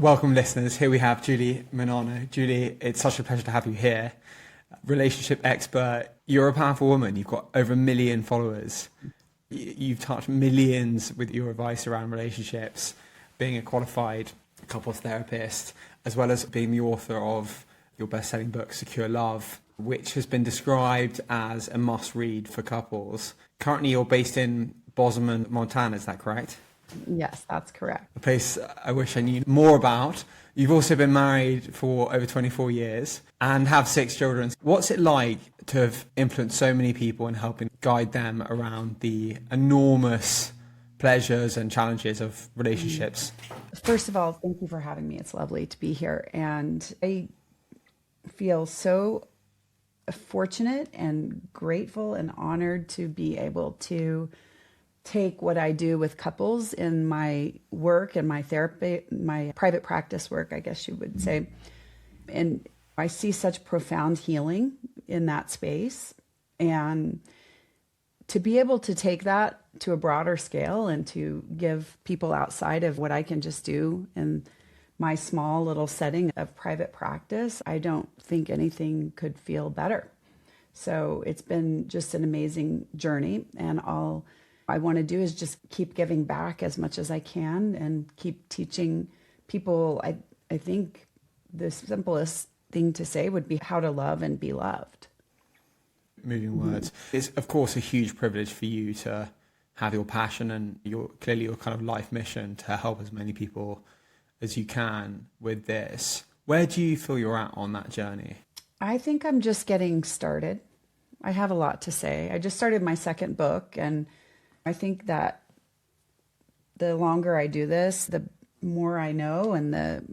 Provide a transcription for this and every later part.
Welcome, listeners. Here we have Julie Menanno. Julie, it's such a pleasure to have you here. Relationship expert. You're a powerful woman. You've got over 1 million followers. You've touched millions with your advice around relationships, being a qualified couples therapist, as well as being the author of your best-selling book, Secure Love, which has been described as a must-read for couples. Currently, you're based in Bozeman, Montana. Is that correct? Yes, that's correct. A place I wish I knew more about. You've also been married for over 24 years and have 6 children. What's it like to have influenced so many people and helping guide them around the enormous pleasures and challenges of relationships? First of all, thank you for having me. It's lovely to be here. And I feel so fortunate and grateful and honored to be able to take what I do with couples in my work and my therapy, my private practice work, I guess you would say. And I see such profound healing in that space. And to be able to take that to a broader scale and to give people outside of what I can just do in my small little setting of private practice, I don't think anything could feel better. So it's been just an amazing journey, and all I want to do is just keep giving back as much as I can and keep teaching people. I think the simplest thing to say would be how to love and be loved. Moving words. It's, of course, a huge privilege for you to have your passion and clearly your kind of life mission to help as many people as you can with this. Where do you feel you're at on that journey? I think I'm just getting started. I have a lot to say. I just started my 2nd book, and I think that the longer I do this, the more I know and the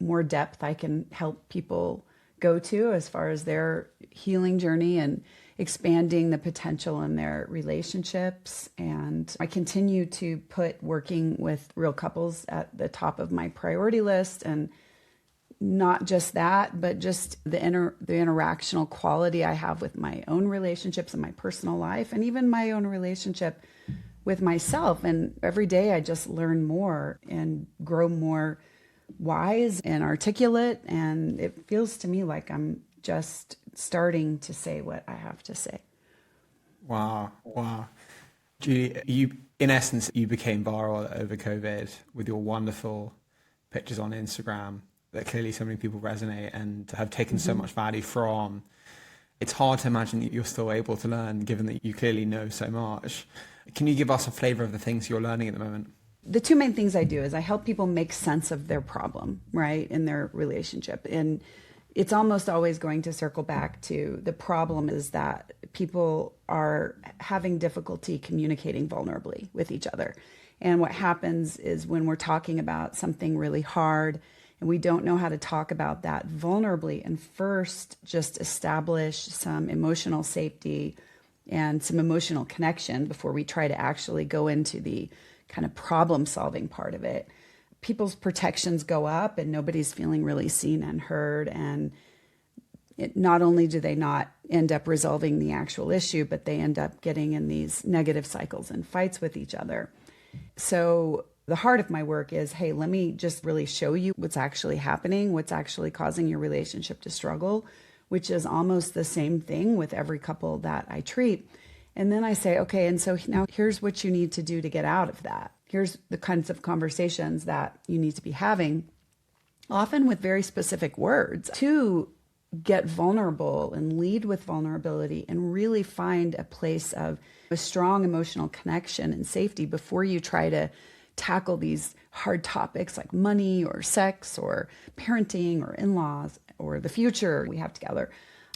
more depth I can help people go to as far as their healing journey and expanding the potential in their relationships. And I continue to put working with real couples at the top of my priority list, and not just that, but just the interactional quality I have with my own relationships and my personal life, and even my own relationship with myself. And every day I just learn more and grow more wise and articulate. And it feels to me like I'm just starting to say what I have to say. Wow. Julie, in essence, you became viral over COVID with your wonderful pictures on Instagram that clearly so many people resonate and have taken so much value from. It's hard to imagine that you're still able to learn, given that you clearly know so much. Can you give us a flavor of the things you're learning at the moment? The 2 main things I do is I help people make sense of their problem, right, in their relationship. And it's almost always going to circle back to the problem is that people are having difficulty communicating vulnerably with each other. And what happens is when we're talking about something really hard and we don't know how to talk about that vulnerably and first just establish some emotional safety and some emotional connection before we try to actually go into the kind of problem solving part of it, people's protections go up and nobody's feeling really seen and heard. And not only do they not end up resolving the actual issue, but they end up getting in these negative cycles and fights with each other. So the heart of my work is, hey, let me just really show you what's actually happening, what's actually causing your relationship to struggle, which is almost the same thing with every couple that I treat. And then I say, okay, and so now here's what you need to do to get out of that. Here's the kinds of conversations that you need to be having, often with very specific words, to get vulnerable and lead with vulnerability and really find a place of a strong emotional connection and safety before you try to tackle these hard topics like money or sex or parenting or in-laws or the future we have together.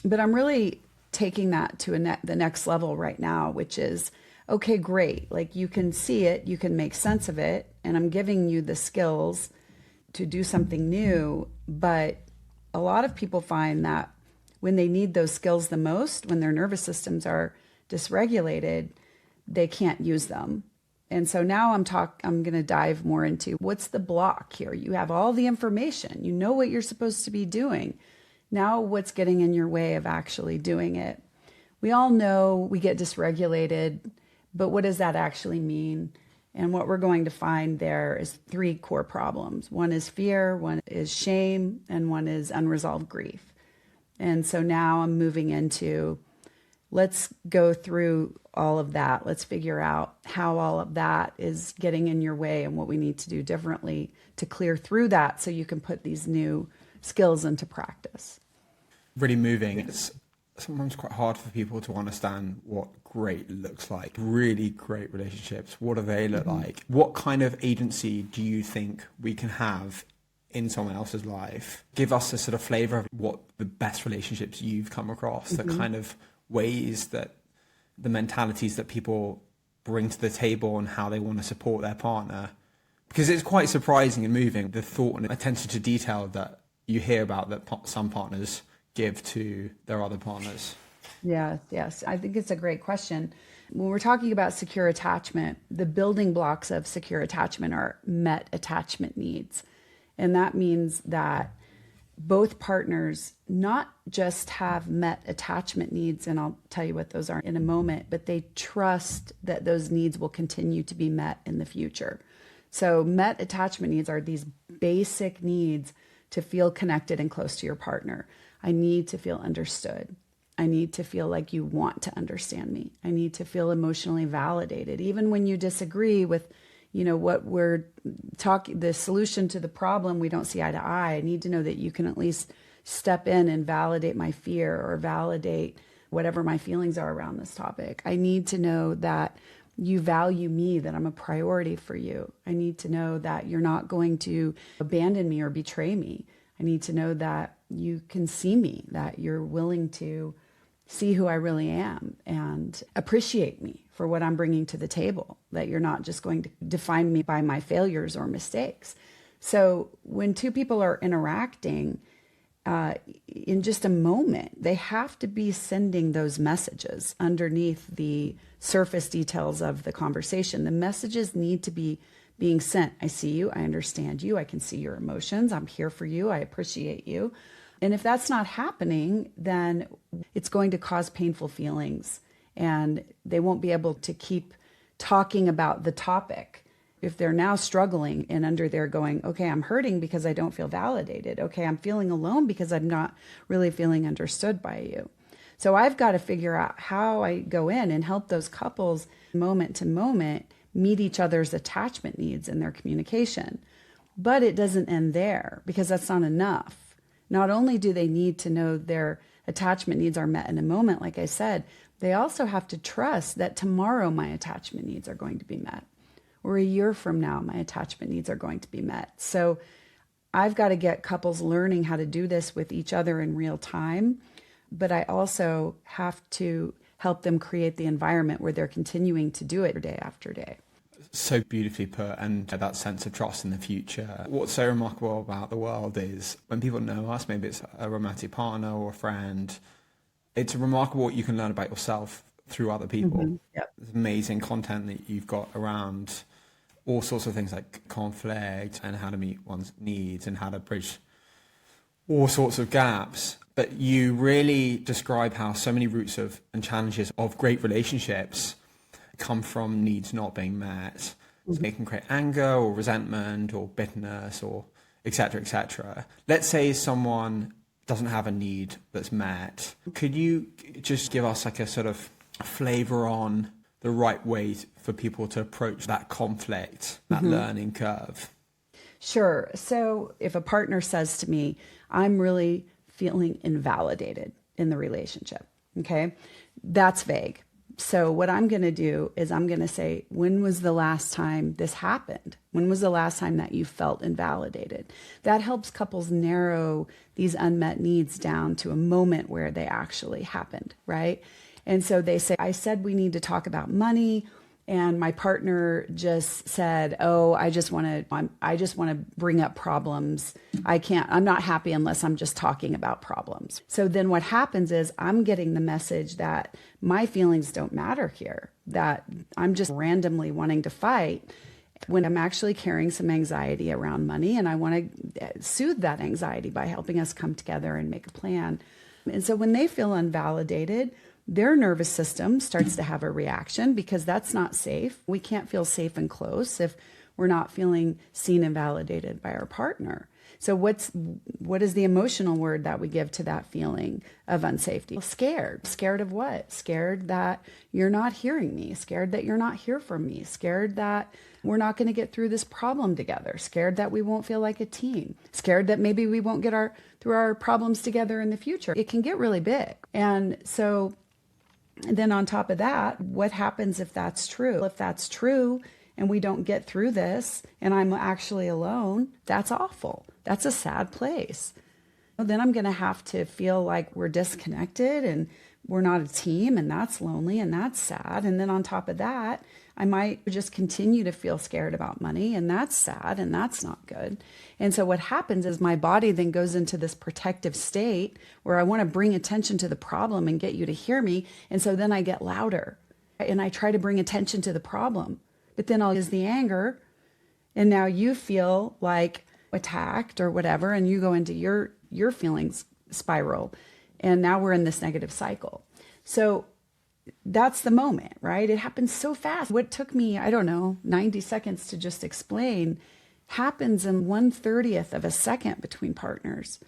But I'm really taking that to the next level right now, which is, okay, great. Like you can see it, you can make sense of it, and I'm giving you the skills to do something new. But a lot of people find that when they need those skills the most, when their nervous systems are dysregulated, they can't use them. And so now I'm going to dive more into what's the block here. You have all the information. You know what you're supposed to be doing. Now what's getting in your way of actually doing it? We all know we get dysregulated, but what does that actually mean? And what we're going to find there is three core problems. One is fear, one is shame, and one is unresolved grief. And so now I'm moving into, let's go through all of that. Let's figure out how all of that is getting in your way and what we need to do differently to clear through that so you can put these new skills into practice. Really moving. It's sometimes quite hard for people to understand what great looks like. Really great relationships. What do they look like? What kind of agency do you think we can have in someone else's life? Give us a sort of flavor of what the best relationships you've come across, the kind of ways that the mentalities that people bring to the table and how they want to support their partner. Because it's quite surprising and moving, the thought and attention to detail that you hear about that some partners give to their other partners. Yes. I think it's a great question. When we're talking about secure attachment, the building blocks of secure attachment are met attachment needs. And that means that both partners not just have met attachment needs, and I'll tell you what those are in a moment, but they trust that those needs will continue to be met in the future. So met attachment needs are these basic needs to feel connected and close to your partner. I need to feel understood. I need to feel like you want to understand me. I need to feel emotionally validated. Even when you disagree with, what we're talking, the solution to the problem, we don't see eye to eye. I need to know that you can at least step in and validate my fear or validate whatever my feelings are around this topic. I need to know that you value me, that I'm a priority for you. I need to know that you're not going to abandon me or betray me. I need to know that you can see me, that you're willing to see who I really am and appreciate me for what I'm bringing to the table, that you're not just going to define me by my failures or mistakes. So when two people are interacting, in just a moment, they have to be sending those messages underneath the surface details of the conversation. The messages need to be being sent. I see you. I understand you. I can see your emotions. I'm here for you. I appreciate you. And if that's not happening, then it's going to cause painful feelings and they won't be able to keep talking about the topic. If they're now struggling and under there going, okay, I'm hurting because I don't feel validated. Okay, I'm feeling alone because I'm not really feeling understood by you. So I've got to figure out how I go in and help those couples moment to moment meet each other's attachment needs in their communication. But it doesn't end there because that's not enough. Not only do they need to know their attachment needs are met in a moment, like I said, they also have to trust that tomorrow my attachment needs are going to be met. Or a year from now, my attachment needs are going to be met. So I've got to get couples learning how to do this with each other in real time. But I also have to help them create the environment where they're continuing to do it day after day. So beautifully put, and that sense of trust in the future. What's so remarkable about the world is when people know us, maybe it's a romantic partner or a friend, it's remarkable what you can learn about yourself through other people. Mm-hmm. Yep. There's amazing content that you've got around all sorts of things like conflict and how to meet one's needs and how to bridge all sorts of gaps. But you really describe how so many roots of and challenges of great relationships come from needs not being met. So they can create anger or resentment or bitterness or et cetera, et cetera. Let's say someone doesn't have a need that's met. Could you just give us like a sort of flavor on the right way for people to approach that conflict, that learning curve? Sure. So if a partner says to me, I'm really feeling invalidated in the relationship, okay, that's vague. So what I'm going to do is I'm going to say, when was the last time this happened? When was the last time that you felt invalidated? That helps couples narrow these unmet needs down to a moment where they actually happened, right? And so they say, I said we need to talk about money, and my partner just said, oh, I just want to bring up problems. I'm not happy unless I'm just talking about problems. So then what happens is I'm getting the message that my feelings don't matter here, that I'm just randomly wanting to fight when I'm actually carrying some anxiety around money, and I want to soothe that anxiety by helping us come together and make a plan. And so when they feel unvalidated, their nervous system starts to have a reaction because that's not safe. We can't feel safe and close if we're not feeling seen and validated by our partner. So what is the emotional word that we give to that feeling of unsafety? Well, scared. Scared of what? Scared that you're not hearing me. Scared that you're not here for me. Scared that we're not going to get through this problem together. Scared that we won't feel like a team. Scared that maybe we won't get through our problems together in the future. It can get really big. And so then on top of that, what happens if that's true? If that's true and we don't get through this and I'm actually alone, that's awful. That's a sad place. Then I'm going to have to feel like we're disconnected and we're not a team, and that's lonely and that's sad. And then on top of that, I might just continue to feel scared about money, and that's sad and that's not good. And so what happens is my body then goes into this protective state where I want to bring attention to the problem and get you to hear me. And so then I get louder and I try to bring attention to the problem, but then I'll use the anger. And now you feel like attacked or whatever, and you go into your feelings spiral. And now we're in this negative cycle. So that's the moment, right? It happens so fast. What took me, 90 seconds to just explain happens in 1/30th of a second between partners.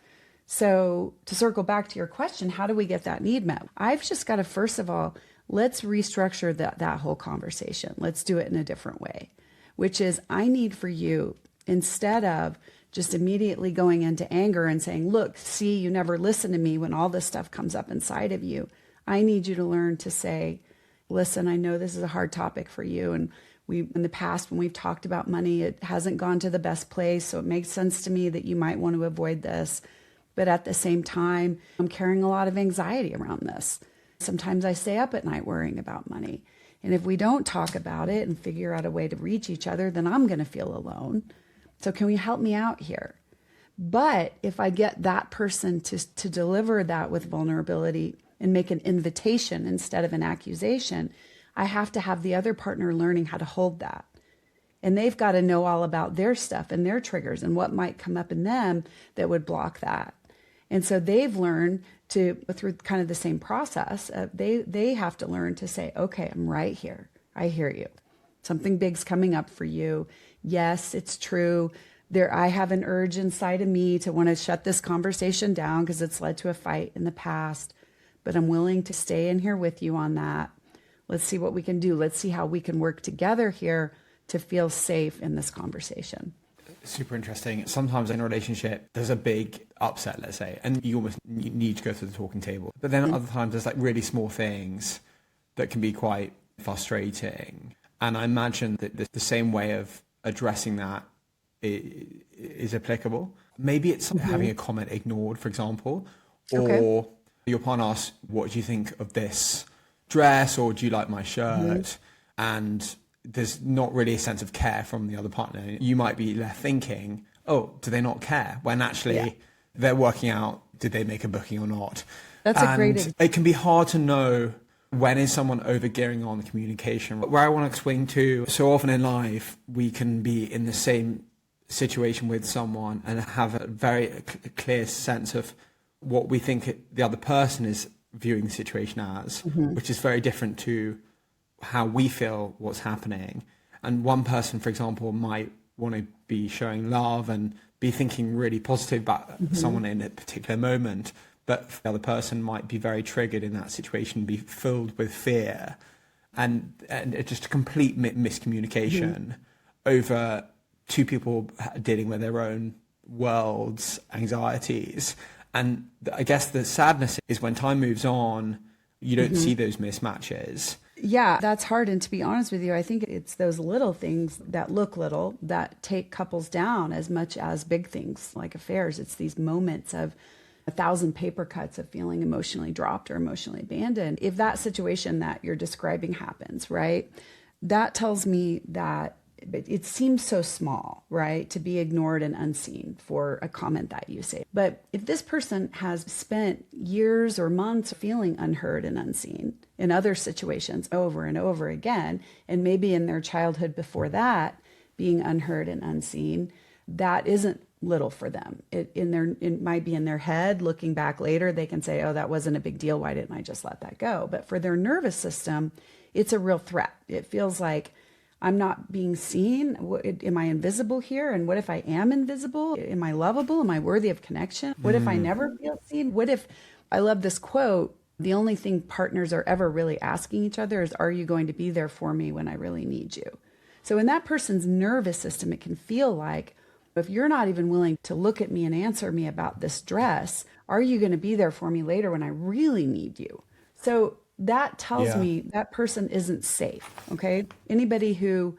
So to circle back to your question, how do we get that need met? I've just got to, first of all, let's restructure that whole conversation. Let's do it in a different way, which is I need for you, instead of just immediately going into anger and saying, look, see, you never listen to me when all this stuff comes up inside of you. I need you to learn to say, listen, I know this is a hard topic for you. And in the past, when we've talked about money, it hasn't gone to the best place. So it makes sense to me that you might want to avoid this. But at the same time, I'm carrying a lot of anxiety around this. Sometimes I stay up at night worrying about money. And if we don't talk about it and figure out a way to reach each other, then I'm going to feel alone. So can you help me out here? But if I get that person to deliver that with vulnerability and make an invitation instead of an accusation, I have to have the other partner learning how to hold that. And they've got to know all about their stuff and their triggers and what might come up in them that would block that. And so they've learned to, through kind of the same process, they have to learn to say, okay, I'm right here. I hear you. Something big's coming up for you. Yes, it's true. I have an urge inside of me to want to shut this conversation down because it's led to a fight in the past, but I'm willing to stay in here with you on that. Let's see what we can do. Let's see how we can work together here to feel safe in this conversation. Super interesting. Sometimes in a relationship, there's a big upset, let's say, and you almost need to go to the talking table. But then other times there's like really small things that can be quite frustrating. And I imagine that the same way of addressing that is applicable. Maybe it's having a comment ignored, for example, or your partner asks, what do you think of this dress, or do you like my shirt? And there's not really a sense of care from the other partner. You might be left thinking, oh, do they not care? When actually they're working out, did they make a booking or not? That's a great example. It can be hard to know when is someone overgearing on the communication. Where I want to swing to, so often in life, we can be in the same situation with someone and have a very clear sense of what we think the other person is viewing the situation as, which is very different to how we feel what's happening. And one person, for example, might want to be showing love and be thinking really positive about someone in a particular moment, but the other person might be very triggered in that situation, be filled with fear, and it's just a complete miscommunication over two people dealing with their own worlds, anxieties. And I guess the sadness is when time moves on, you don't see those mismatches. Yeah, that's hard. And to be honest with you, I think it's those little things that look little that take couples down as much as big things like affairs. It's these moments of 1,000 paper cuts of feeling emotionally dropped or emotionally abandoned. If that situation that you're describing happens, right, that tells me that it seems so small, right, to be ignored and unseen for a comment that you say. But if this person has spent years or months feeling unheard and unseen in other situations over and over again, and maybe in their childhood before that, being unheard and unseen, that isn't little for them. It might be in their head. Looking back later, they can say, oh, that wasn't a big deal. Why didn't I just let that go? But for their nervous system, it's a real threat. It feels like I'm not being seen. Am I invisible here? And what if I am invisible? Am I lovable? Am I worthy of connection? What if I never feel seen? What if, I love this quote, the only thing partners are ever really asking each other is, are you going to be there for me when I really need you? So in that person's nervous system, it can feel like, if you're not even willing to look at me and answer me about this dress, are you going to be there for me later when I really need you? So that tells me that person isn't safe, okay? Anybody who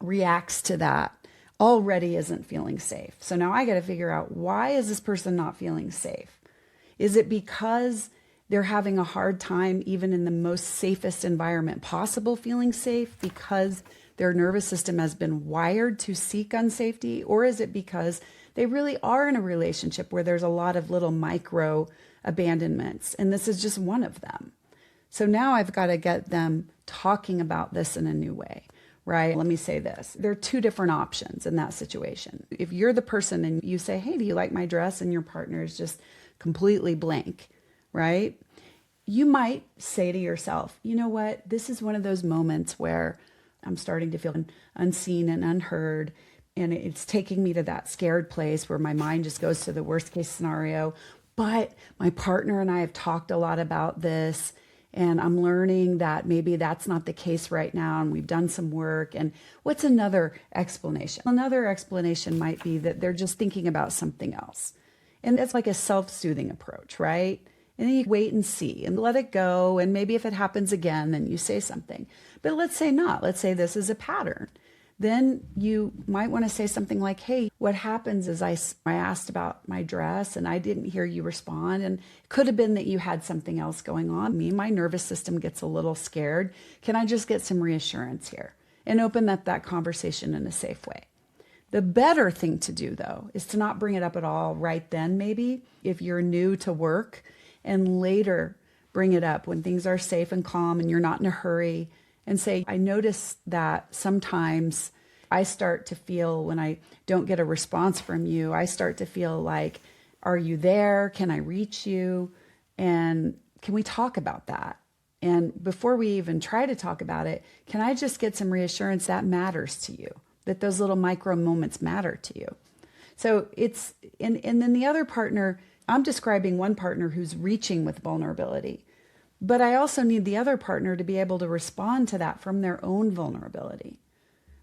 reacts to that already isn't feeling safe. So now I got to figure out, why is this person not feeling safe? Is it because they're having a hard time, even in the most safest environment possible, feeling safe because their nervous system has been wired to seek unsafety? Or is it because they really are in a relationship where there's a lot of little micro abandonments, and this is just one of them? So now I've got to get them talking about this in a new way, right? Let me say this. There are two different options in that situation. If you're the person and you say, hey, do you like my dress? And your partner is just completely blank, right? You might say to yourself, you know what? This is one of those moments where I'm starting to feel unseen and unheard. And it's taking me to that scared place where my mind just goes to the worst case scenario. But my partner and I have talked a lot about this, and I'm learning that maybe that's not the case right now. And we've done some work. And what's another explanation? Another explanation might be that they're just thinking about something else. And that's like a self-soothing approach, right? And then you wait and see and let it go. And maybe if it happens again, then you say something. But let's say not. Let's say this is a pattern. Then you might want to say something like, hey, what happens is I asked about my dress and I didn't hear you respond. And it could have been that you had something else going on. My nervous system gets a little scared. Can I just get some reassurance here? And open up that conversation in a safe way. The better thing to do, though, is to not bring it up at all right then, maybe, if you're new to work, and later bring it up when things are safe and calm and you're not in a hurry, and say, I notice that sometimes I start to feel, when I don't get a response from you, I start to feel like, are you there? Can I reach you? And can we talk about that? And before we even try to talk about it, can I just get some reassurance that matters to you, that those little micro moments matter to you? So it's, and then the other partner, I'm describing one partner who's reaching with vulnerability. But I also need the other partner to be able to respond to that from their own vulnerability,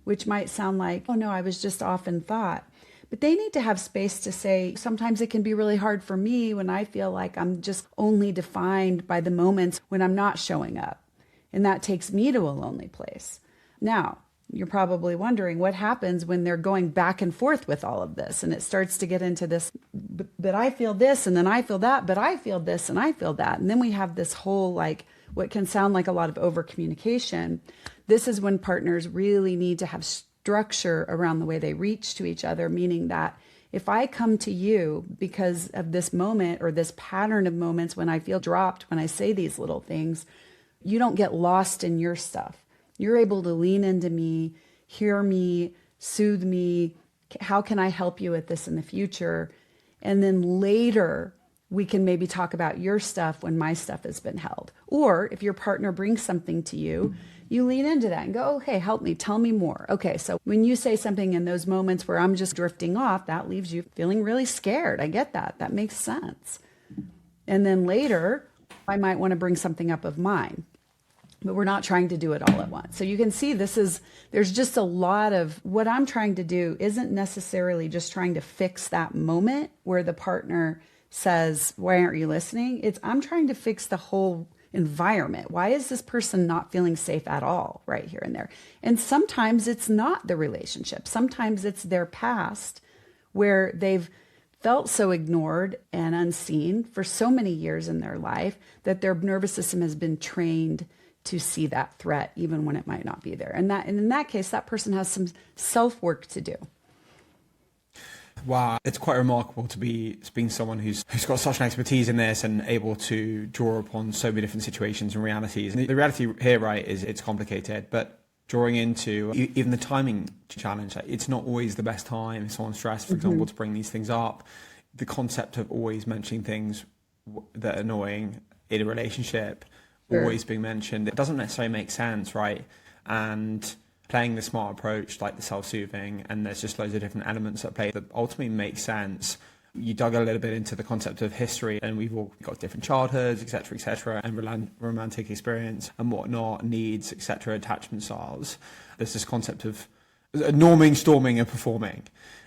which might sound like, oh no, I was just off in thought. But they need to have space to say, sometimes it can be really hard for me when I feel like I'm just only defined by the moments when I'm not showing up. And that takes me to a lonely place. Now, you're probably wondering what happens when they're going back and forth with all of this. And it starts to get into this, but I feel this, and then I feel that, but I feel this, and I feel that. And then we have this whole, like, what can sound like a lot of over communication. This is when partners really need to have structure around the way they reach to each other, meaning that if I come to you because of this moment or this pattern of moments when I feel dropped, when I say these little things, you don't get lost in your stuff. You're able to lean into me, hear me, soothe me. How can I help you with this in the future? And then later, we can maybe talk about your stuff when my stuff has been held. Or if your partner brings something to you, you lean into that and go, okay, help me, tell me more. Okay, so when you say something in those moments where I'm just drifting off, that leaves you feeling really scared. I get that. That makes sense. And then later, I might want to bring something up of mine. But we're not trying to do it all at once. So you can see there's just a lot of, what I'm trying to do isn't necessarily just trying to fix that moment where the partner says, why aren't you listening? I'm trying to fix the whole environment. Why is this person not feeling safe at all right here and there? And sometimes it's not the relationship. Sometimes it's their past where they've felt so ignored and unseen for so many years in their life that their nervous system has been trained to see that threat even when it might not be there. And in that case, that person has some self-work to do. Wow, it's quite remarkable to be being someone who's got such an expertise in this and able to draw upon so many different situations and realities. And the reality here, right, is it's complicated, but drawing into even the timing challenge. Like, it's not always the best time if someone's stressed, for example, to bring these things up. The concept of always mentioning things that are annoying in a relationship, always being mentioned, it doesn't necessarily make sense, right? And playing the smart approach, like the self-soothing, and there's just loads of different elements at play that ultimately make sense. You dug a little bit into the concept of history, and we've all got different childhoods, etc., and romantic experience and whatnot, needs, etc., attachment styles. There's this concept of norming, storming, and performing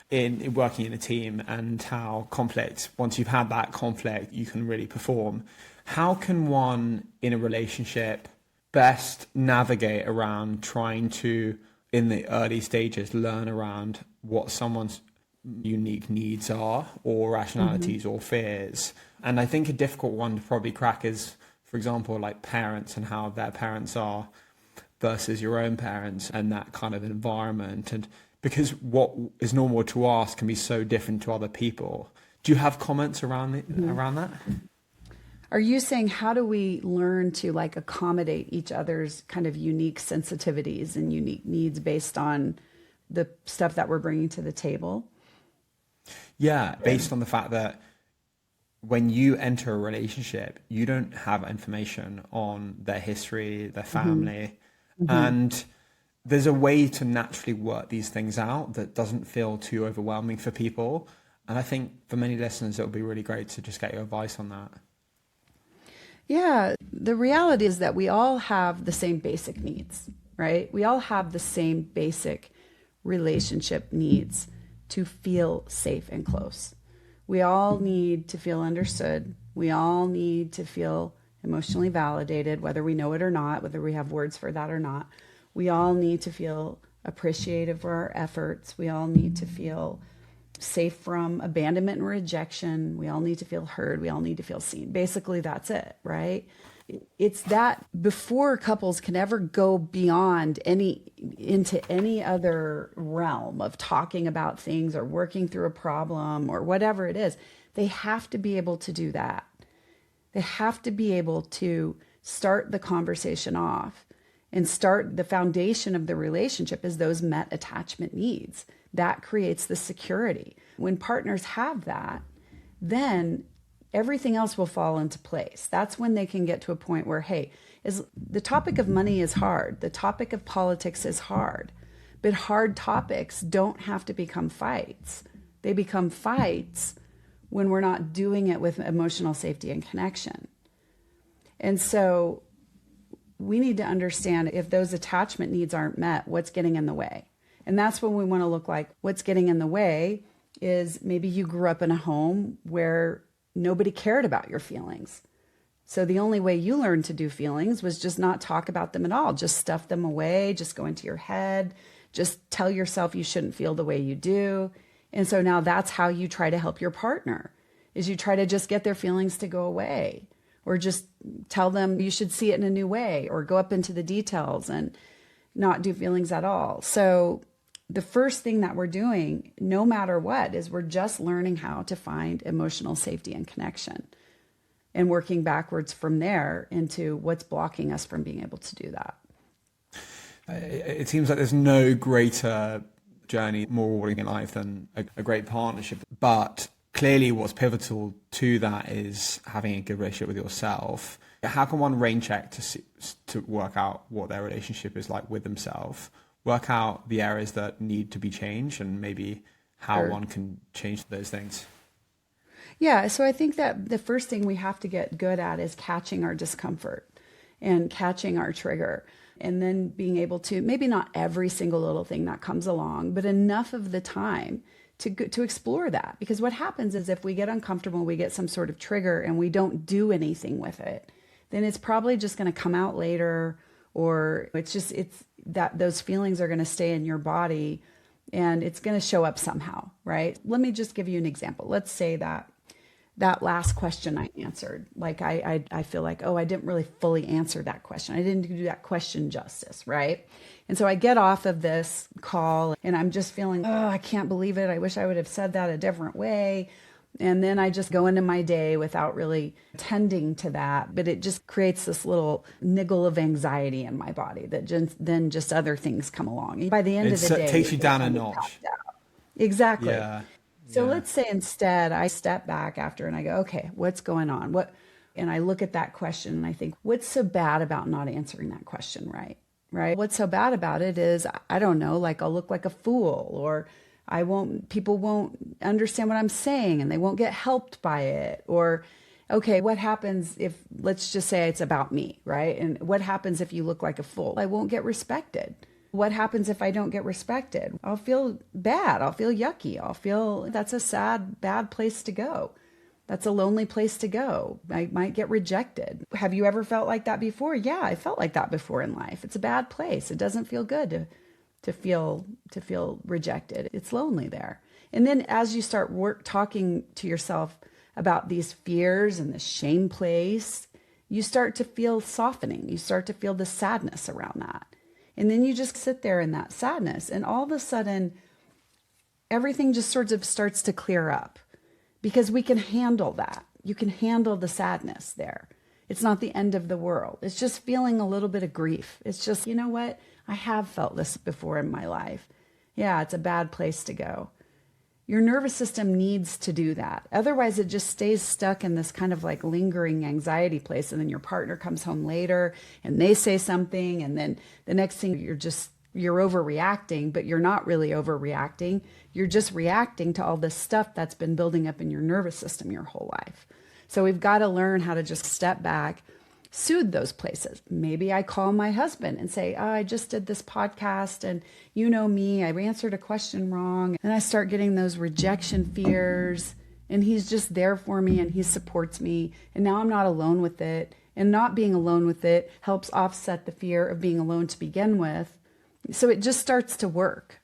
in working in a team, and how conflict, once you've had that conflict, you can really perform. How can one in a relationship best navigate around trying to, in the early stages, learn around what someone's unique needs are, or rationalities or fears? And I think a difficult one to probably crack is, for example, like parents and how their parents are versus your own parents and that kind of environment. And because what is normal to us can be so different to other people. Do you have comments around around that? Are you saying how do we learn to like accommodate each other's kind of unique sensitivities and unique needs based on the stuff that we're bringing to the table? Yeah, based on the fact that when you enter a relationship, you don't have information on their history, their family, and there's a way to naturally work these things out that doesn't feel too overwhelming for people. And I think for many listeners, it would be really great to just get your advice on that. Yeah, the reality is that we all have the same basic needs, right? We all have the same basic relationship needs to feel safe and close. We all need to feel understood. We all need to feel emotionally validated, whether we know it or not, whether we have words for that or not. We all need to feel appreciative for our efforts. We all need to feel safe from abandonment and rejection. We all need to feel heard. We all need to feel seen. Basically, that's it, right? It's that before couples can ever go beyond into any other realm of talking about things or working through a problem or whatever it is, they have to be able to do that. They have to be able to start the conversation off and start the foundation of the relationship is those met attachment needs. That creates the security. When partners have that, then everything else will fall into place. That's when they can get to a point where, hey, the topic of money is hard. The topic of politics is hard. But hard topics don't have to become fights. They become fights when we're not doing it with emotional safety and connection. And so we need to understand if those attachment needs aren't met, what's getting in the way. And that's when we want to look like what's getting in the way is maybe you grew up in a home where nobody cared about your feelings. So the only way you learned to do feelings was just not talk about them at all. Just stuff them away, just go into your head, just tell yourself you shouldn't feel the way you do. And so now that's how you try to help your partner, is you try to just get their feelings to go away, or just tell them you should see it in a new way, or go up into the details and not do feelings at all. So the first thing that we're doing, no matter what, is we're just learning how to find emotional safety and connection and working backwards from there into what's blocking us from being able to do that. It seems like there's no greater journey, more rewarding in life than a great partnership. But clearly what's pivotal to that is having a good relationship with yourself. How can one rain check to work out what their relationship is like with themselves? Work out the areas that need to be changed and maybe how one can change those things. Yeah, so I think that the first thing we have to get good at is catching our discomfort and catching our trigger, and then being able to, maybe not every single little thing that comes along, but enough of the time to explore that. Because what happens is if we get uncomfortable, we get some sort of trigger and we don't do anything with it, then it's probably just going to come out later, or it's that those feelings are going to stay in your body and it's going to show up somehow, right? Let me just give you an example. Let's say that last question I answered, like I feel like, oh, I didn't really fully answer that question. I didn't do that question justice, right? And so I get off of this call and I'm just feeling, oh, I can't believe it. I wish I would have said that a different way. And then I just go into my day without really tending to that. But it just creates this little niggle of anxiety in my body that then just other things come along. By the end of the day, it takes you down a notch. Exactly. Yeah. So let's say instead I step back after and I go, okay, what's going on? And I look at that question and I think, what's so bad about not answering that question right? Right? What's so bad about it is, I don't know, like I'll look like a fool, or people won't understand what I'm saying and they won't get helped by it. Or, okay, what happens if, let's just say it's about me, right? And what happens if you look like a fool? I won't get respected. What happens if I don't get respected? I'll feel bad. I'll feel yucky. I'll feel that's a sad, bad place to go. That's a lonely place to go. I might get rejected. Have you ever felt like that before? Yeah, I felt like that before in life. It's a bad place. It doesn't feel good to feel rejected. It's lonely there. And then as you start talking to yourself about these fears and the shame place, you start to feel softening. You start to feel the sadness around that. And then you just sit there in that sadness, and all of a sudden everything just sort of starts to clear up, because we can handle that. You can handle the sadness there. It's not the end of the world. It's just feeling a little bit of grief. It's just, you know what? I have felt this before in my life. Yeah, it's a bad place to go. Your nervous system needs to do that. Otherwise, it just stays stuck in this kind of like lingering anxiety place. And then your partner comes home later and they say something. And then the next thing you're overreacting, but you're not really overreacting. You're just reacting to all this stuff that's been building up in your nervous system your whole life. So we've got to learn how to just step back, soothe those places. Maybe I call my husband and say, I just did this podcast and you know me, I answered a question wrong. And I start getting those rejection fears, and he's just there for me and he supports me. And now I'm not alone with it. And not being alone with it helps offset the fear of being alone to begin with. So it just starts to work.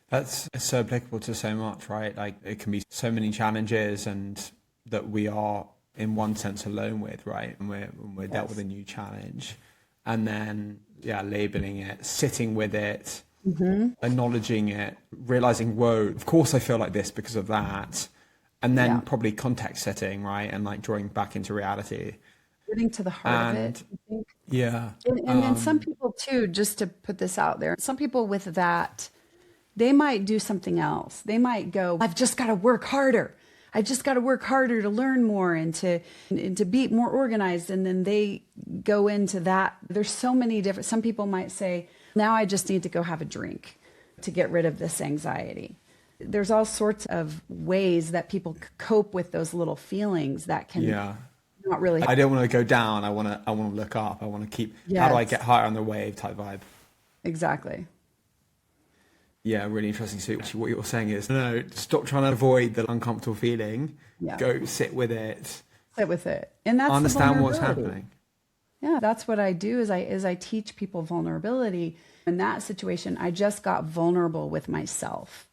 That's so applicable to so much, right? Like it can be so many challenges, and that we are in one sense alone with, right? And we're dealt with a new challenge, and then labeling it, sitting with it, acknowledging it, realizing, whoa, of course I feel like this because of that, and then probably context setting, right? And like drawing back into reality. Getting to the heart of it, I think. Yeah. And then some people too, just to put this out there, some people with that, they might do something else. They might go, I've just got to work harder. I've just got to work harder to learn more and to be more organized. And then they go into that. There's so many different, some people might say, now I just need to go have a drink to get rid of this anxiety. There's all sorts of ways that people cope with those little feelings that can not really. I don't want to go down. I want to look up. I want to keep, how do I get higher on the wave type vibe? Exactly. Yeah, really interesting. So actually what you're saying is, no, stop trying to avoid the uncomfortable feeling. Yeah. Go sit with it. Sit with it. And that's understand what's happening. Yeah, that's what I do is I teach people vulnerability. In that situation, I just got vulnerable with myself.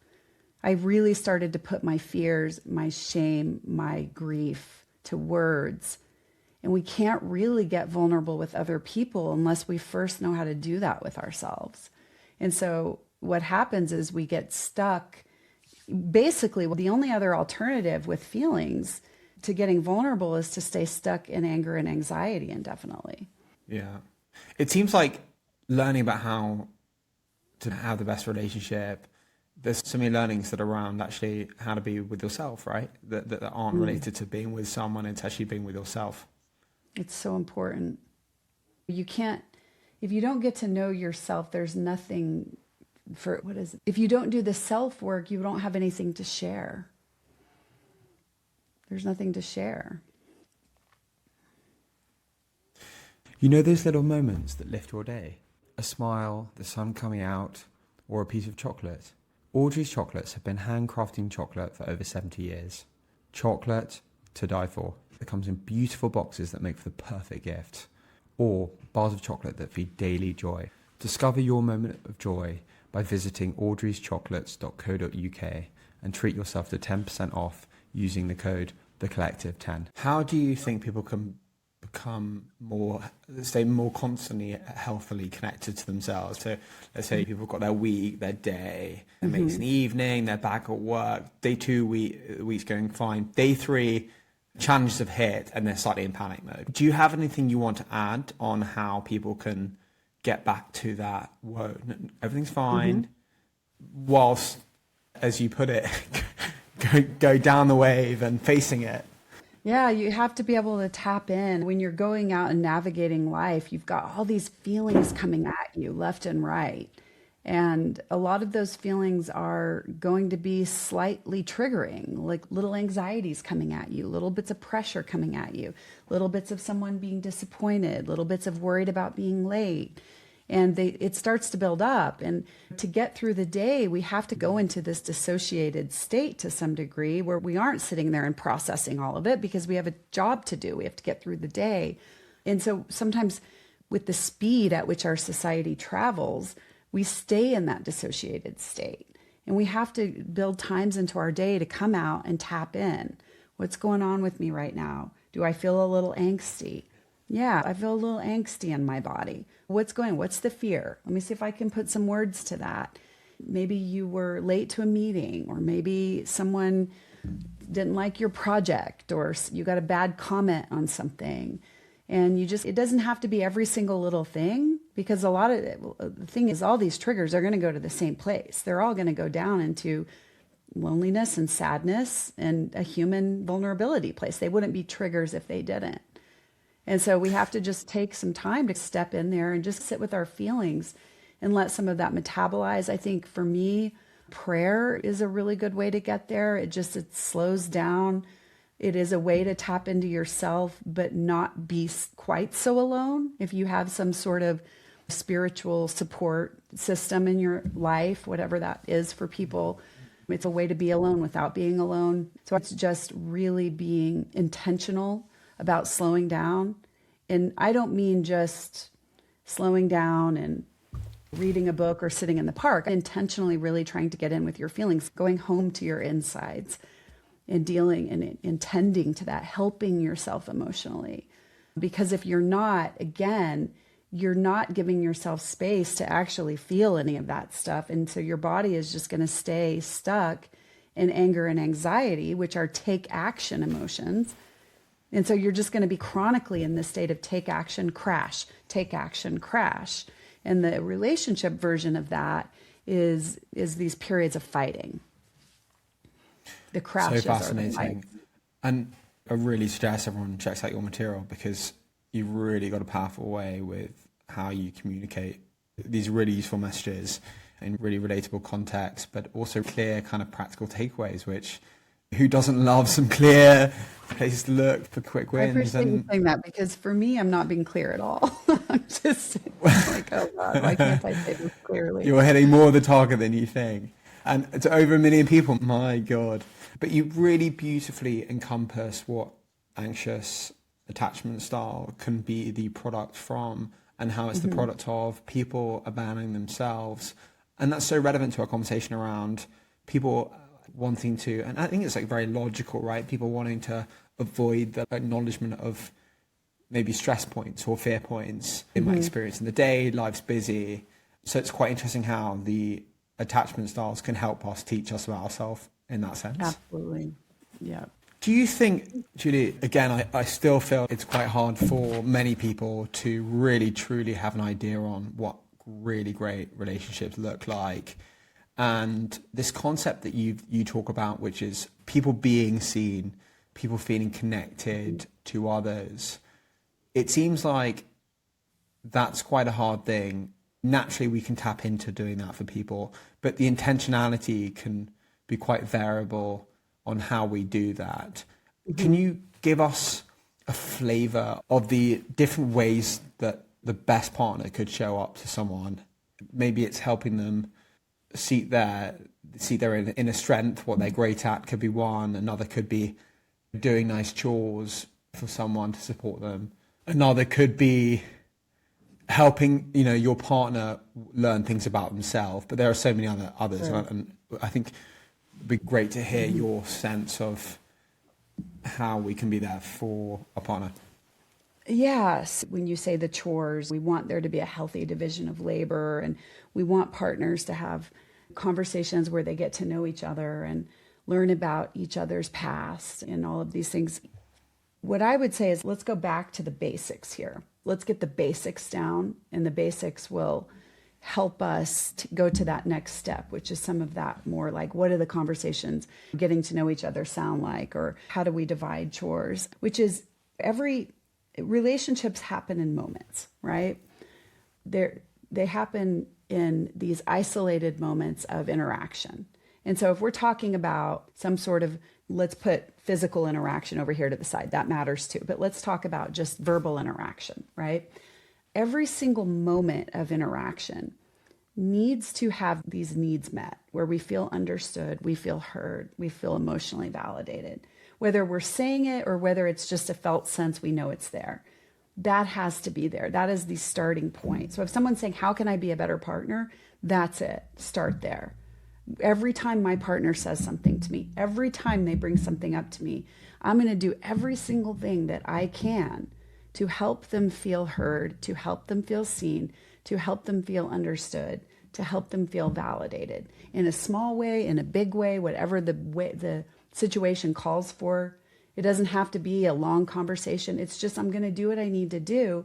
I really started to put my fears, my shame, my grief to words. And we can't really get vulnerable with other people unless we first know how to do that with ourselves. And so what happens is we get stuck. Basically, the only other alternative with feelings to getting vulnerable is to stay stuck in anger and anxiety indefinitely. Yeah. It seems like learning about how to have the best relationship, there's so many learnings that are around actually how to be with yourself, right? That aren't related to being with someone. It's actually being with yourself. It's so important. You can't, if you don't get to know yourself, there's nothing if you don't do the self work, you don't have anything to share. There's nothing to share. You know those little moments that lift your day? A smile, the sun coming out, or a piece of chocolate. Audrey's Chocolates have been handcrafting chocolate for over 70 years. Chocolate to die for. It comes in beautiful boxes that make for the perfect gift. Or bars of chocolate that feed daily joy. Discover your moment of joy by visiting audreyschocolates.co.uk and treat yourself to 10% off using the code TheCollective10. How do you think people can stay more constantly healthily connected to themselves. So let's say people have got their week, their day, their mates in the evening, they're back at work, day 2, week's going fine. Day 3, challenges have hit and they're slightly in panic mode. Do you have anything you want to add on how people can get back to that, whoa, everything's fine, whilst, as you put it, go down the wave and facing it? Yeah, you have to be able to tap in. When you're going out and navigating life, you've got all these feelings coming at you left and right. And a lot of those feelings are going to be slightly triggering, like little anxieties coming at you, little bits of pressure coming at you, little bits of someone being disappointed, little bits of worried about being late. And it starts to build up. And to get through the day, we have to go into this dissociated state to some degree where we aren't sitting there and processing all of it because we have a job to do. We have to get through the day. And so sometimes with the speed at which our society travels, we stay in that dissociated state. And we have to build times into our day to come out and tap in. What's going on with me right now? Do I feel a little angsty? Yeah, I feel a little angsty in my body. What's the fear? Let me see if I can put some words to that. Maybe you were late to a meeting, or maybe someone didn't like your project, or you got a bad comment on something. And it doesn't have to be every single little thing, because the thing is, all these triggers are going to go to the same place. They're all going to go down into loneliness and sadness and a human vulnerability place. They wouldn't be triggers if they didn't. And so we have to just take some time to step in there and just sit with our feelings and let some of that metabolize. I think for me, prayer is a really good way to get there. It slows down. It is a way to tap into yourself, but not be quite so alone. If you have some sort of spiritual support system in your life, whatever that is for people, it's a way to be alone without being alone. So it's just really being intentional about slowing down. And I don't mean just slowing down and reading a book or sitting in the park. Intentionally really trying to get in with your feelings, going home to your insides and dealing and tending to that, helping yourself emotionally. Because if you're not, again, you're not giving yourself space to actually feel any of that stuff. And so your body is just going to stay stuck in anger and anxiety, which are take action emotions. And so you're just going to be chronically in this state of take action, crash, take action, crash. And the relationship version of that is these periods of fighting. The crashes. So fascinating. And I really suggest everyone checks out your material, because you've really got a powerful way with how you communicate these really useful messages in really relatable context, but also clear kind of practical takeaways, which who doesn't love some clear places to look for quick wins? I appreciate you saying that, because for me, I'm not being clear at all. I'm just like, oh God, why can't I say this clearly? You're hitting more of the target than you think. And it's over 1 million people, my God. But you really beautifully encompass what anxious attachment style can be the product from, and how it's the product of people abandoning themselves. And that's so relevant to our conversation around people wanting to, and I think it's like very logical, right? People wanting to avoid the acknowledgement of maybe stress points or fear points. In my experience in the day, life's busy. So it's quite interesting how the attachment styles can help us teach us about ourselves in that sense. Absolutely. Yeah. Do you think, Julie, again, I still feel it's quite hard for many people to really, truly have an idea on what really great relationships look like? And this concept that you talk about, which is people being seen, people feeling connected to others, it seems like that's quite a hard thing. Naturally, we can tap into doing that for people, but the intentionality can be quite variable on how we do that. Can you give us a flavor of the different ways that the best partner could show up to someone? Maybe it's helping them see their inner strength, what they're great at could be one. Another could be doing nice chores for someone to support them. Another could be helping, your partner learn things about themselves. But there are so many others. Sure. And I think it'd be great to hear your sense of how we can be there for a partner. Yes, when you say the chores, we want there to be a healthy division of labor, and we want partners to have conversations where they get to know each other and learn about each other's past and all of these things. What I would say is let's go back to the basics here. Let's get the basics down, and the basics will help us to go to that next step, which is some of that more like, what are the conversations getting to know each other sound like, or how do we divide chores, which is relationships happen in moments, right? They happen in these isolated moments of interaction. And so if we're talking about some sort of, let's put physical interaction over here to the side, that matters too, but let's talk about just verbal interaction, right? Every single moment of interaction needs to have these needs met, where we feel understood, we feel heard, we feel emotionally validated. Whether we're saying it or whether it's just a felt sense, we know it's there. That has to be there. That is the starting point. So if someone's saying, how can I be a better partner? That's it. Start there. Every time my partner says something to me, every time they bring something up to me, I'm going to do every single thing that I can to help them feel heard, to help them feel seen, to help them feel understood, to help them feel validated in a small way, in a big way, whatever the situation calls for. It doesn't have to be a long conversation. It's just, I'm going to do what I need to do.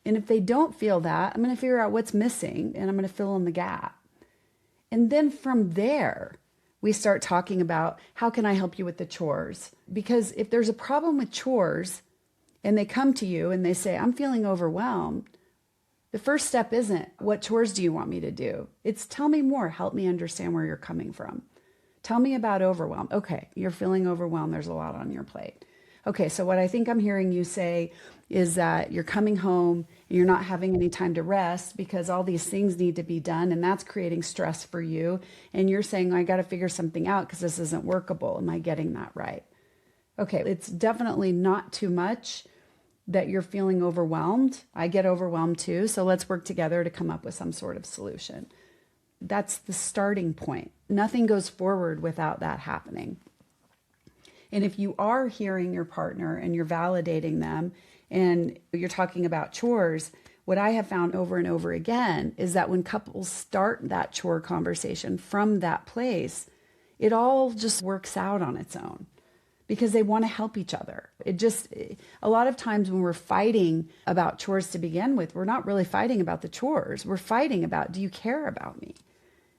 And if they don't feel that, I'm going to figure out what's missing and I'm going to fill in the gap. And then from there, we start talking about how can I help you with the chores? Because if there's a problem with chores and they come to you and they say, I'm feeling overwhelmed, the first step isn't, what chores do you want me to do? It's tell me more, help me understand where you're coming from. Tell me about overwhelm. Okay, you're feeling overwhelmed. There's a lot on your plate. Okay, so what I think I'm hearing you say is that you're coming home and you're not having any time to rest because all these things need to be done, and that's creating stress for you. And you're saying, I got to figure something out because this isn't workable. Am I getting that right? Okay, it's definitely not too much that you're feeling overwhelmed. I get overwhelmed too. So let's work together to come up with some sort of solution. That's the starting point. Nothing goes forward without that happening. And if you are hearing your partner and you're validating them and you're talking about chores, what I have found over and over again is that when couples start that chore conversation from that place, it all just works out on its own because they want to help each other. A lot of times when we're fighting about chores to begin with, we're not really fighting about the chores. We're fighting about, do you care about me?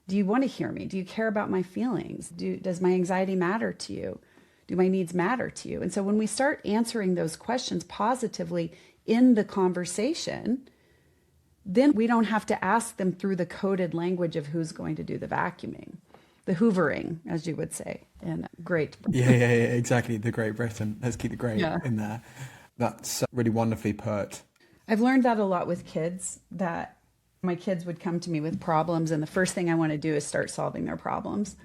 Do you want to hear me? Do you care about my feelings? Does my anxiety matter to you? Do my needs matter to you? And so when we start answering those questions positively in the conversation, then we don't have to ask them through the coded language of who's going to do the vacuuming, the hoovering, as you would say, in Great Britain. Yeah, exactly. The Great Britain. Let's keep the great in there. That's really wonderfully put. I've learned that a lot with kids, that my kids would come to me with problems, and the first thing I want to do is start solving their problems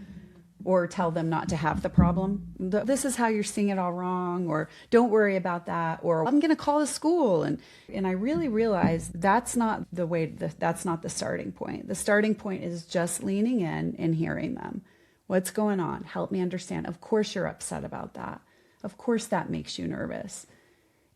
or tell them not to have the problem. This is how you're seeing it all wrong, or don't worry about that, or I'm going to call the school. And I really realized that's not the way, that's not the starting point. The starting point is just leaning in and hearing them. What's going on? Help me understand. Of course you're upset about that. Of course that makes you nervous.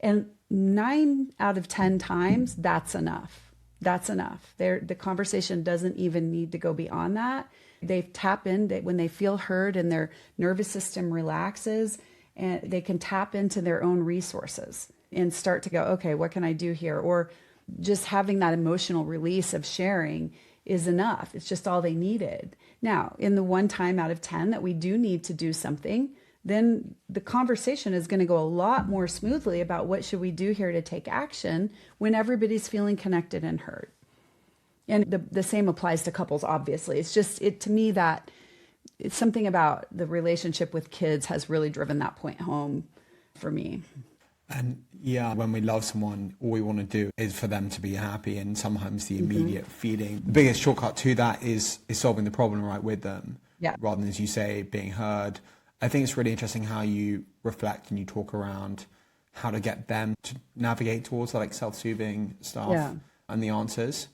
And 9 out of 10 times, that's enough. That's enough. The conversation doesn't even need to go beyond that. They tap in when they feel heard and their nervous system relaxes, and they can tap into their own resources and start to go, okay, what can I do here? Or just having that emotional release of sharing is enough. It's just all they needed. Now, in the 1 time out of 10 that we do need to do something, then the conversation is going to go a lot more smoothly about what should we do here to take action when everybody's feeling connected and heard. And the same applies to couples, obviously. It's just, to me, that it's something about the relationship with kids has really driven that point home for me. And yeah, when we love someone, all we want to do is for them to be happy. And sometimes the immediate feeling, the biggest shortcut to that is solving the problem right with them. Yeah. Rather than, as you say, being heard. I think it's really interesting how you reflect and you talk around how to get them to navigate towards like self-soothing stuff and the answers.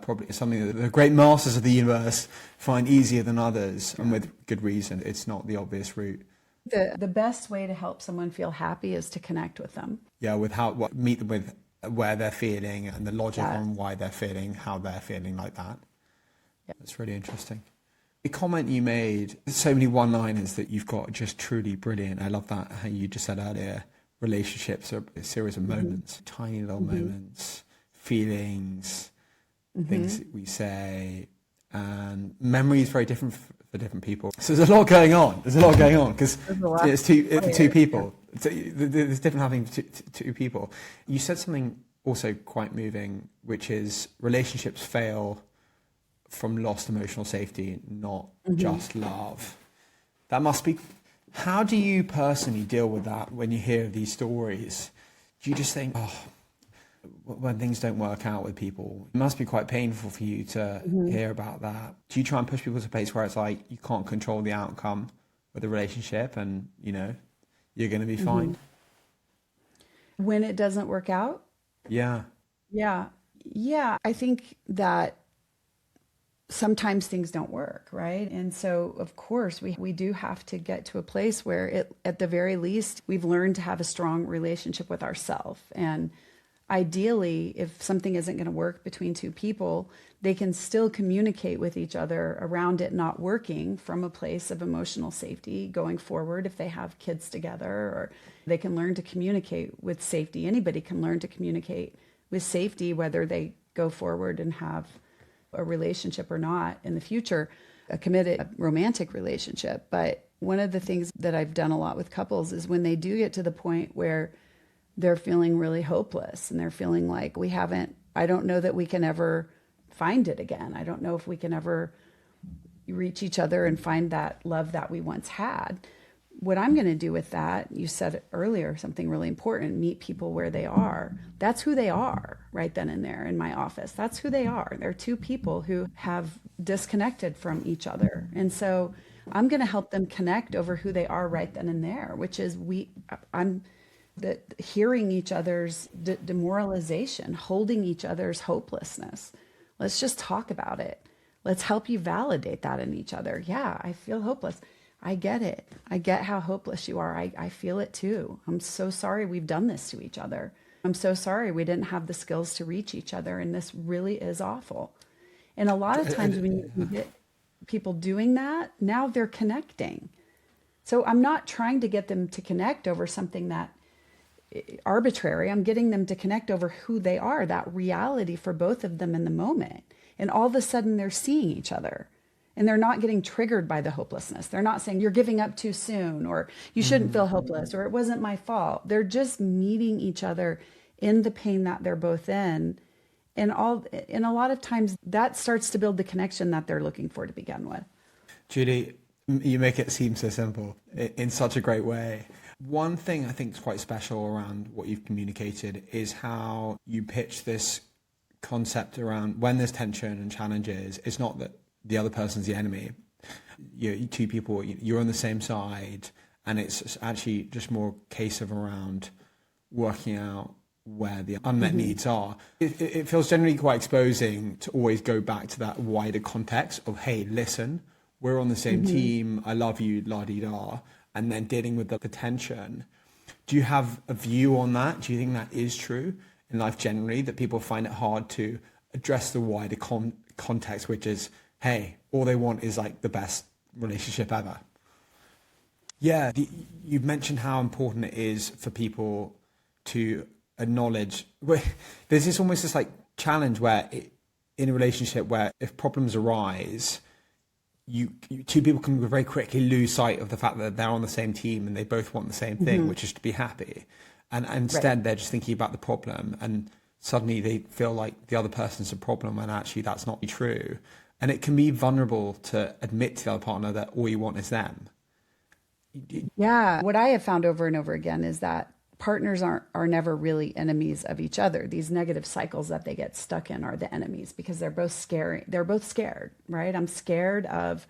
Probably something that the great masters of the universe find easier than others, and with good reason. It's not the obvious route. The best way to help someone feel happy is to connect with them. Yeah, meet them with where they're feeling and the logic Yeah. on why they're feeling how they're feeling like that. That's really interesting. The comment you made, there's so many one-liners that you've got, just truly brilliant. I love that, how you just said earlier, relationships are a series of moments, tiny little moments, feelings, things that we say, and memory is very different for different people. So there's a lot going on. Because it's two people. So there's different happening to two people. You said something also quite moving, which is relationships fail from lost emotional safety, not just love. That must be. How do you personally deal with that when you hear these stories? Do you just think, oh, when things don't work out with people, it must be quite painful for you to hear about that? Do you try and push people to a place where it's like you can't control the outcome of the relationship and, you're going to be fine? When it doesn't work out? Yeah. Yeah. I think that sometimes things don't work, right? And so, of course, we do have to get to a place where, at the very least, we've learned to have a strong relationship with ourselves. And ideally, if something isn't going to work between two people, they can still communicate with each other around it not working from a place of emotional safety going forward. If they have kids together, or they can learn to communicate with safety. Anybody can learn to communicate with safety, whether they go forward and have a relationship or not in the future, a committed romantic relationship. But one of the things that I've done a lot with couples is when they do get to the point where they're feeling really hopeless and they're feeling like I don't know that we can ever find it again. I don't know if we can ever reach each other and find that love that we once had. What I'm going to do with that, you said earlier, something really important, meet people where they are. That's who they are right then and there in my office. That's who they are. They're two people who have disconnected from each other. And so I'm going to help them connect over who they are right then and there, which is hearing each other's demoralization, holding each other's hopelessness. Let's just talk about it. Let's help you validate that in each other. Yeah, I feel hopeless. I get it. I get how hopeless you are. I feel it too. I'm so sorry we've done this to each other. I'm so sorry we didn't have the skills to reach each other, and this really is awful. And a lot of times when you get people doing that, now they're connecting. So I'm not trying to get them to connect over something that arbitrary. I'm getting them to connect over who they are, that reality for both of them in the moment. And all of a sudden they're seeing each other. And they're not getting triggered by the hopelessness. They're not saying you're giving up too soon, or you shouldn't feel hopeless, or it wasn't my fault. They're just meeting each other in the pain that they're both in. And a lot of times that starts to build the connection that they're looking for to begin with. Julie, you make it seem so simple in such a great way. One thing I think is quite special around what you've communicated is how you pitch this concept around when there's tension and challenges. It's not that the other person's the enemy. You two people, you're on the same side, and it's actually just more a case of around working out where the unmet needs are. It feels generally quite exposing to always go back to that wider context of, hey, listen, we're on the same team, I love you, la-di-da, and then dealing with the tension. Do you have a view on that? Do you think that is true in life generally, that people find it hard to address the wider context, which is, hey, all they want is like the best relationship ever? Yeah, you've mentioned how important it is for people to acknowledge. There's this almost this like challenge where in a relationship where if problems arise, you two people can very quickly lose sight of the fact that they're on the same team and they both want the same thing, which is to be happy. And instead they're just thinking about the problem, and suddenly they feel like the other person's a problem when actually that's not true. And it can be vulnerable to admit to the other partner that all you want is them. Yeah. What I have found over and over again is that partners are never really enemies of each other. These negative cycles that they get stuck in are the enemies because they're both scary. They're both scared, right? I'm scared of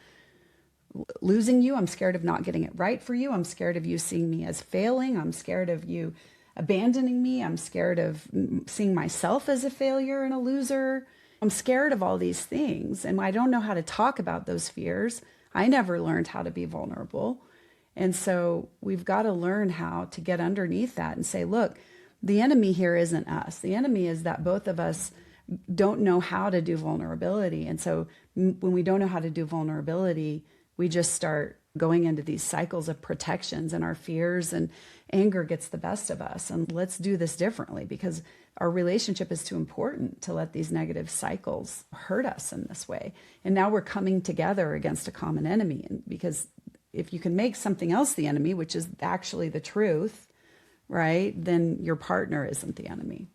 losing you. I'm scared of not getting it right for you. I'm scared of you seeing me as failing. I'm scared of you abandoning me. I'm scared of seeing myself as a failure and a loser. I'm scared of all these things, and I don't know how to talk about those fears. I never learned how to be vulnerable. And so we've got to learn how to get underneath that and say, look, The enemy here isn't us. The enemy is that both of us don't know how to do vulnerability. And so when we don't know how to do vulnerability, we just start going into these cycles of protections, and our fears and anger gets the best of us. And let's do this differently, because our relationship is too important to let these negative cycles hurt us in this way. And now we're coming together against a common enemy. And because if you can make something else the enemy, which is actually the truth, right, then your partner isn't the enemy.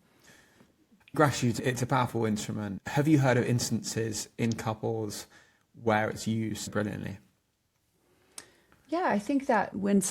Gratitude, it's a powerful instrument. Have you heard of instances in couples where it's used brilliantly? Yeah, I think that when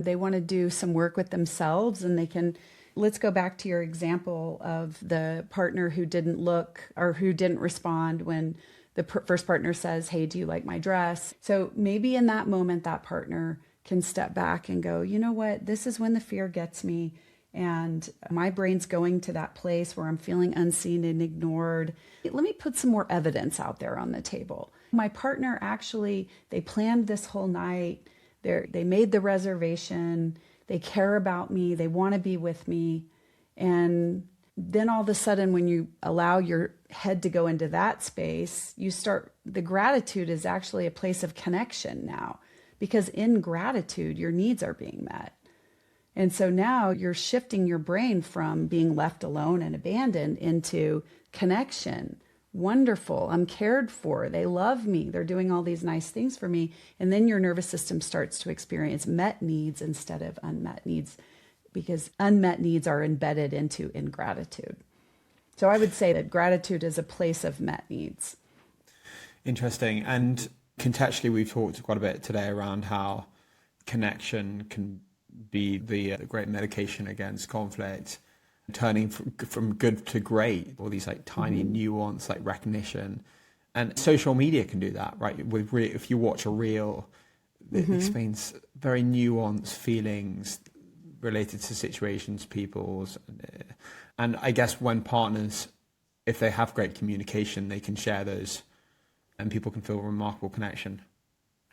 they want to do some work with themselves, and they can, let's go back to your example of the partner who didn't look or who didn't respond when the first partner says, hey, do you like my dress? So maybe in that moment, that partner can step back and go, you know what, this is when the fear gets me. And my brain's going to that place where I'm feeling unseen and ignored. Let me put some more evidence out there on the table. My partner actually, they planned this whole night. They made the reservation. They care about me. They want to be with me. And then all of a sudden, when you allow your head to go into that space, the gratitude is actually a place of connection now, because in gratitude, your needs are being met. And so now you're shifting your brain from being left alone and abandoned into connection. Wonderful. I'm cared for. They love me. They're doing all these nice things for me. And then your nervous system starts to experience met needs instead of unmet needs, because unmet needs are embedded into ingratitude. So I would say that gratitude is a place of met needs. Interesting. And contextually, we've talked quite a bit today around how connection can be the great medication against conflict, turning from good to great, all these like tiny nuance, like recognition. And social media can do that, right? If you watch a reel, it explains very nuanced feelings related to situations, people's. And I guess when partners, if they have great communication, they can share those and people can feel a remarkable connection.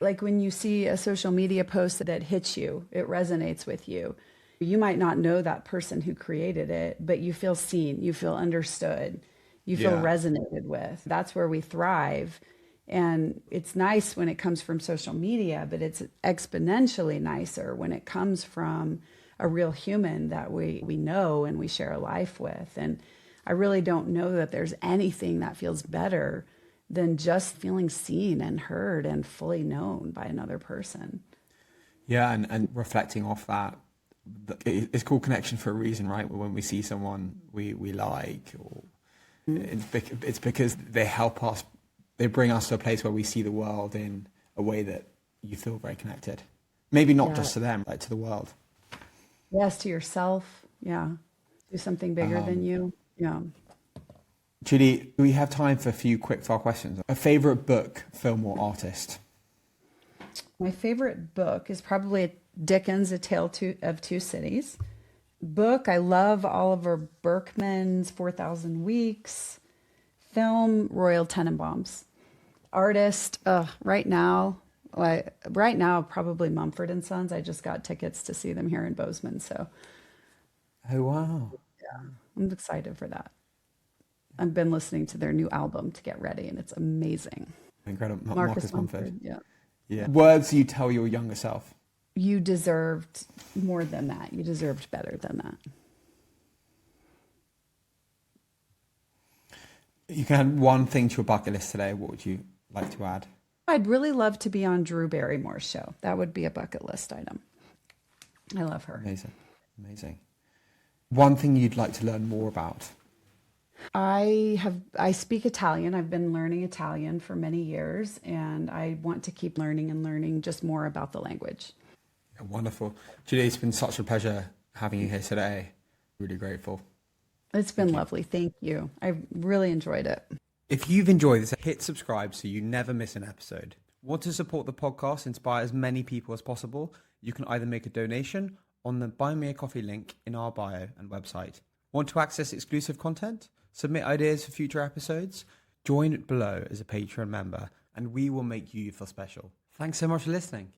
Like when you see a social media post that hits you, it resonates with you. You might not know that person who created it, but you feel seen, you feel understood, you feel resonated with. That's where we thrive. And it's nice when it comes from social media, but it's exponentially nicer when it comes from a real human that we know and we share a life with. And I really don't know that there's anything that feels better than just feeling seen and heard and fully known by another person. Yeah, and reflecting off that, it's called connection for a reason, right? When we see someone we like, or it's because they help us, they bring us to a place where we see the world in a way that you feel very connected. Maybe not just to them, but to the world. Yes, to yourself. Yeah. Do something bigger than you. Yeah. Julie, we have time for a few quick fire questions. A favorite book, film, or artist? My favorite book is probably Dickens' A Tale of Two Cities. Book, I love Oliver Berkman's 4,000 Weeks. Film, Royal Tenenbaums. Artist, right now, probably Mumford & Sons. I just got tickets to see them here in Bozeman, so. Oh, wow. Yeah, I'm excited for that. I've been listening to their new album to get ready, and it's amazing. Incredible. Marcus Mumford. Yeah. Words you tell your younger self. You deserved more than that. You deserved better than that. You can add one thing to your bucket list today. What would you like to add? I'd really love to be on Drew Barrymore's show. That would be a bucket list item. I love her. Amazing. One thing you'd like to learn more about? I speak Italian. I've been learning Italian for many years, and I want to keep learning and learning just more about the language. Wonderful. Julie, it's been such a pleasure having you here today. Really grateful. It's been lovely. Thank you. I really enjoyed it. If you've enjoyed this, hit subscribe so you never miss an episode. Want to support the podcast, inspire as many people as possible? You can either make a donation on the Buy Me a Coffee link in our bio and website. Want to access exclusive content? Submit ideas for future episodes? Join below as a Patreon member and we will make you feel special. Thanks so much for listening.